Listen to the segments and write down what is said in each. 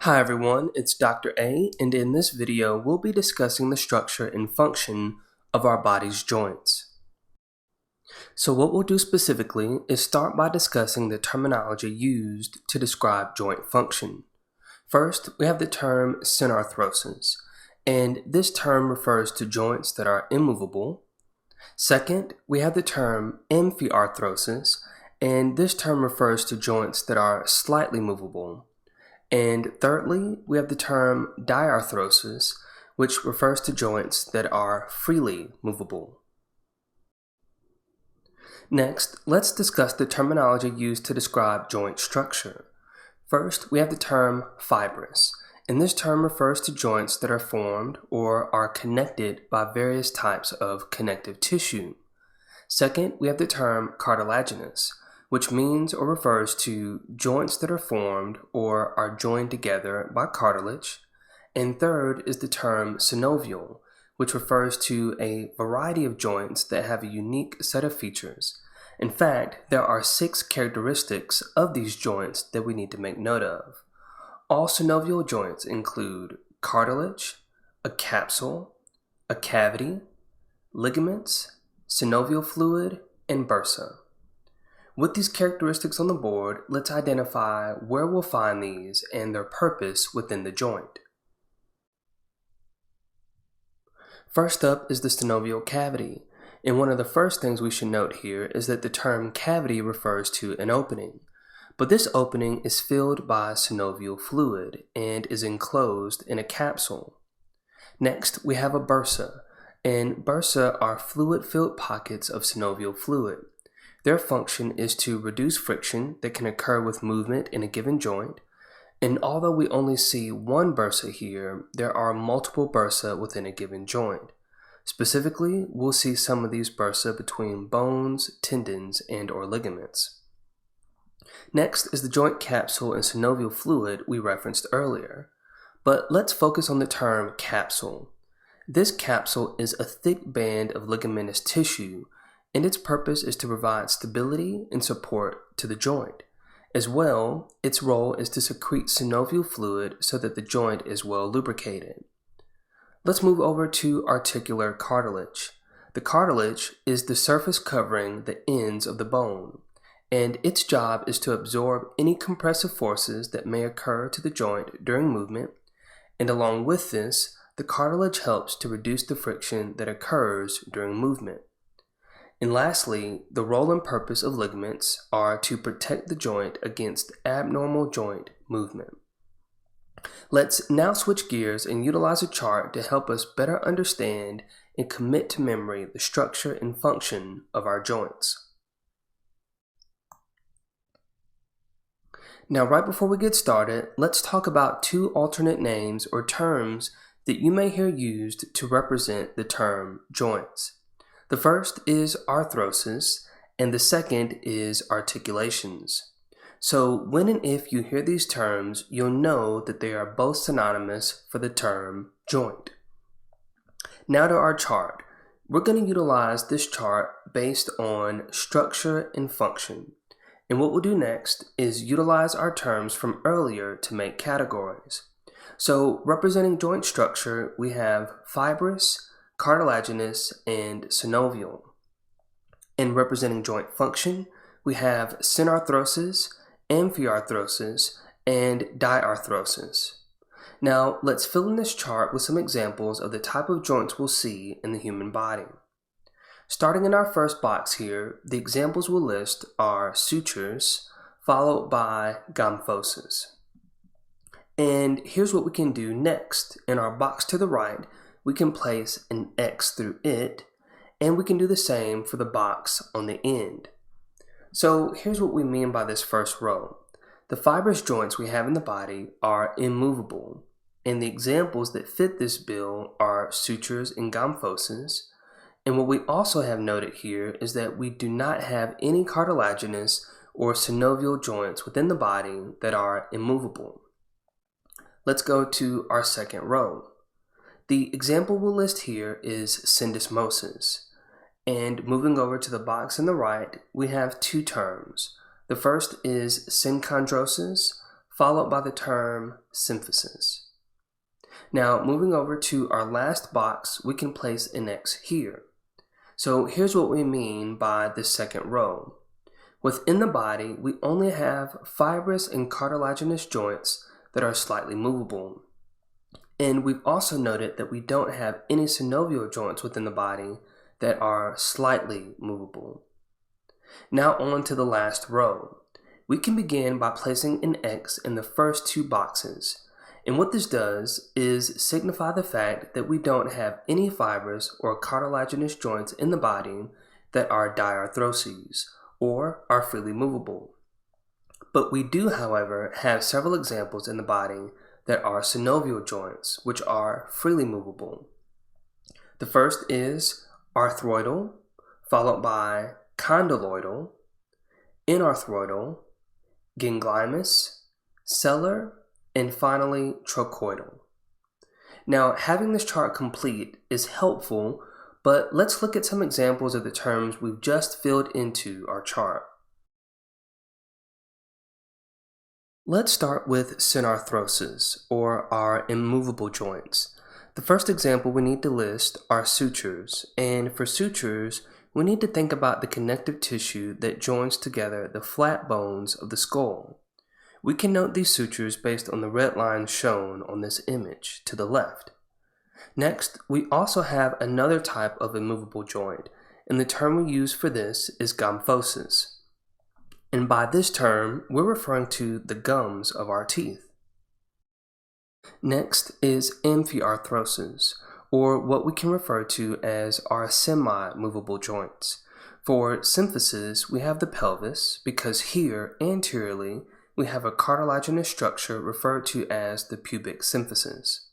Hi everyone, it's Dr. A, and in this video we'll be discussing the structure and function of our body's joints. So what we'll do specifically is start by discussing the terminology used to describe joint function. First, we have the term synarthrosis, and this term refers to joints that are immovable. Second, we have the term amphiarthrosis, and this term refers to joints that are slightly movable. And thirdly, we have the term diarthrosis, which refers to joints that are freely movable. Next, let's discuss the terminology used to describe joint structure. First, we have the term fibrous, and this term refers to joints that are formed or are connected by various types of connective tissue. Second, we have the term cartilaginous, which means or refers to joints that are formed or are joined together by cartilage. And third is the term synovial, which refers to a variety of joints that have a unique set of features. In fact, there are 6 characteristics of these joints that we need to make note of. All synovial joints include cartilage, a capsule, a cavity, ligaments, synovial fluid, and bursa. With these characteristics on the board, let's identify where we'll find these and their purpose within the joint. First up is the synovial cavity, and one of the first things we should note here is that the term cavity refers to an opening, but this opening is filled by synovial fluid and is enclosed in a capsule. Next, we have a bursa, and bursa are fluid-filled pockets of synovial fluid. Their function is to reduce friction that can occur with movement in a given joint, and although we only see one bursa here, there are multiple bursa within a given joint. Specifically, we'll see some of these bursa between bones, tendons, and/or ligaments. Next is the joint capsule and synovial fluid we referenced earlier, but let's focus on the term capsule. This capsule is a thick band of ligamentous tissue, and its purpose is to provide stability and support to the joint. As well, its role is to secrete synovial fluid so that the joint is well lubricated. Let's move over to articular cartilage. The cartilage is the surface covering the ends of the bone, and its job is to absorb any compressive forces that may occur to the joint during movement, and along with this, the cartilage helps to reduce the friction that occurs during movement. And lastly, the role and purpose of ligaments are to protect the joint against abnormal joint movement. Let's now switch gears and utilize a chart to help us better understand and commit to memory the structure and function of our joints. Now, right before we get started, let's talk about 2 alternate names or terms that you may hear used to represent the term joints. The first is arthrosis, and the second is articulations. So when and if you hear these terms, you'll know that they are both synonymous for the term joint. Now to our chart. We're going to utilize this chart based on structure and function. And what we'll do next is utilize our terms from earlier to make categories. So representing joint structure, we have fibrous, cartilaginous, and synovial. And representing joint function, we have synarthrosis, amphiarthrosis, and diarthrosis. Now, let's fill in this chart with some examples of the type of joints we'll see in the human body. Starting in our first box here, the examples we'll list are sutures, followed by gymphosis. And here's what we can do next. In our box to the right, we can place an X through it, and we can do the same for the box on the end. So here's what we mean by this first row. The fibrous joints we have in the body are immovable, and the examples that fit this bill are sutures and gymphosis. And what we also have noted here is that we do not have any cartilaginous or synovial joints within the body that are immovable. Let's go to our second row. The example we'll list here is syndesmosis. And moving over to the box on the right, we have 2 terms. The first is synchondrosis, followed by the term symphysis. Now, moving over to our last box, we can place an X here. So here's what we mean by the second row. Within the body, we only have fibrous and cartilaginous joints that are slightly movable. And we've also noted that we don't have any synovial joints within the body that are slightly movable. Now on to the last row. We can begin by placing an X in the first two boxes. And what this does is signify the fact that we don't have any fibrous or cartilaginous joints in the body that are diarthroses, or are freely movable. But we do, however, have several examples in the body that are synovial joints, which are freely movable. The first is arthroidal, followed by condyloidal, inarthroidal, ganglimus, sellar, and finally trochoidal. Now, having this chart complete is helpful, but let's look at some examples of the terms we've just filled into our chart. Let's start with synarthroses, or our immovable joints. The first example we need to list are sutures, and for sutures, we need to think about the connective tissue that joins together the flat bones of the skull. We can note these sutures based on the red lines shown on this image to the left. Next, we also have another type of immovable joint, and the term we use for this is gomphosis. And by this term, we're referring to the gums of our teeth. Next is amphiarthrosis, or what we can refer to as our semi-movable joints. For symphysis, we have the pelvis, because here, anteriorly, we have a cartilaginous structure referred to as the pubic symphysis.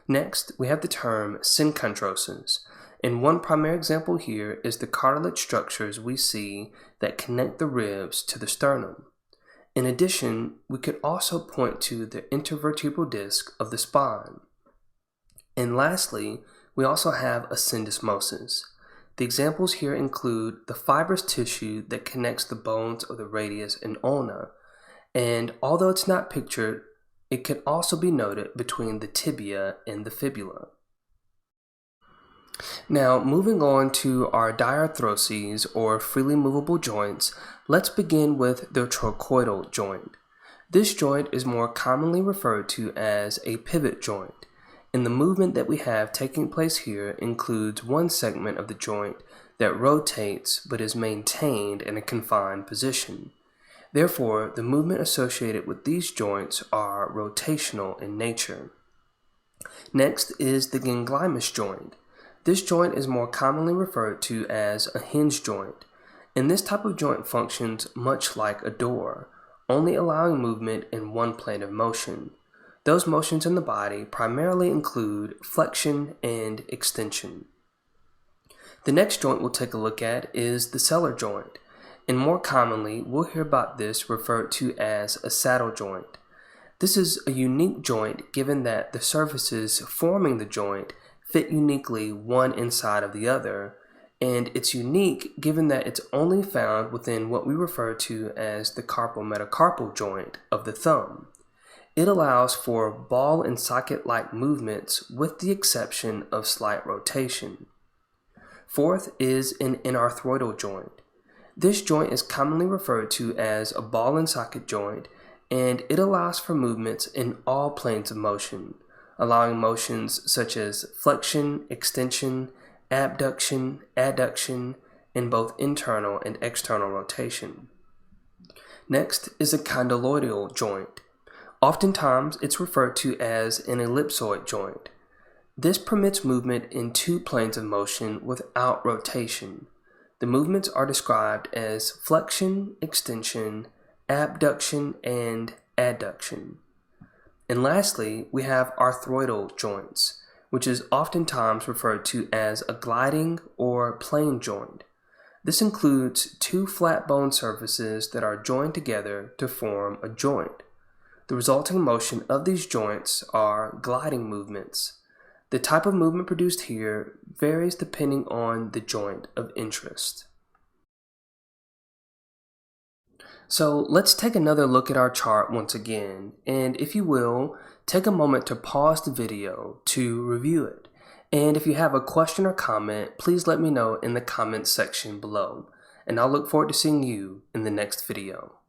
Next, we have the term synchondrosis, and one primary example here is the cartilage structures we see that connect the ribs to the sternum. In addition, we could also point to the intervertebral disc of the spine. And lastly, we also have a syndesmosis. The examples here include the fibrous tissue that connects the bones of the radius and ulna, and although it's not pictured, it could also be noted between the tibia and the fibula. Now, moving on to our diarthroses, or freely movable joints, let's begin with the trochoidal joint. This joint is more commonly referred to as a pivot joint, and the movement that we have taking place here includes one segment of the joint that rotates but is maintained in a confined position. Therefore, the movement associated with these joints are rotational in nature. Next is the ganglimus joint. This joint is more commonly referred to as a hinge joint, and this type of joint functions much like a door, only allowing movement in one plane of motion. Those motions in the body primarily include flexion and extension. The next joint we'll take a look at is the sellar joint, and more commonly we'll hear about this referred to as a saddle joint. This is a unique joint given that the surfaces forming the joint fit uniquely one inside of the other, and it's unique given that it's only found within what we refer to as the carpometacarpal joint of the thumb. It allows for ball and socket-like movements with the exception of slight rotation. Fourth is an inarthroidal joint. This joint is commonly referred to as a ball and socket joint, and it allows for movements in all planes of motion, allowing motions such as flexion, extension, abduction, adduction, and both internal and external rotation. Next is a condyloidal joint. Oftentimes, it's referred to as an ellipsoid joint. This permits movement in two planes of motion without rotation. The movements are described as flexion, extension, abduction, and adduction. And lastly, we have arthroidal joints, which is oftentimes referred to as a gliding or plane joint. This includes two flat bone surfaces that are joined together to form a joint. The resulting motion of these joints are gliding movements. The type of movement produced here varies depending on the joint of interest. So let's take another look at our chart once again, and if you will, take a moment to pause the video to review it. And if you have a question or comment, please let me know in the comments section below, and I'll look forward to seeing you in the next video.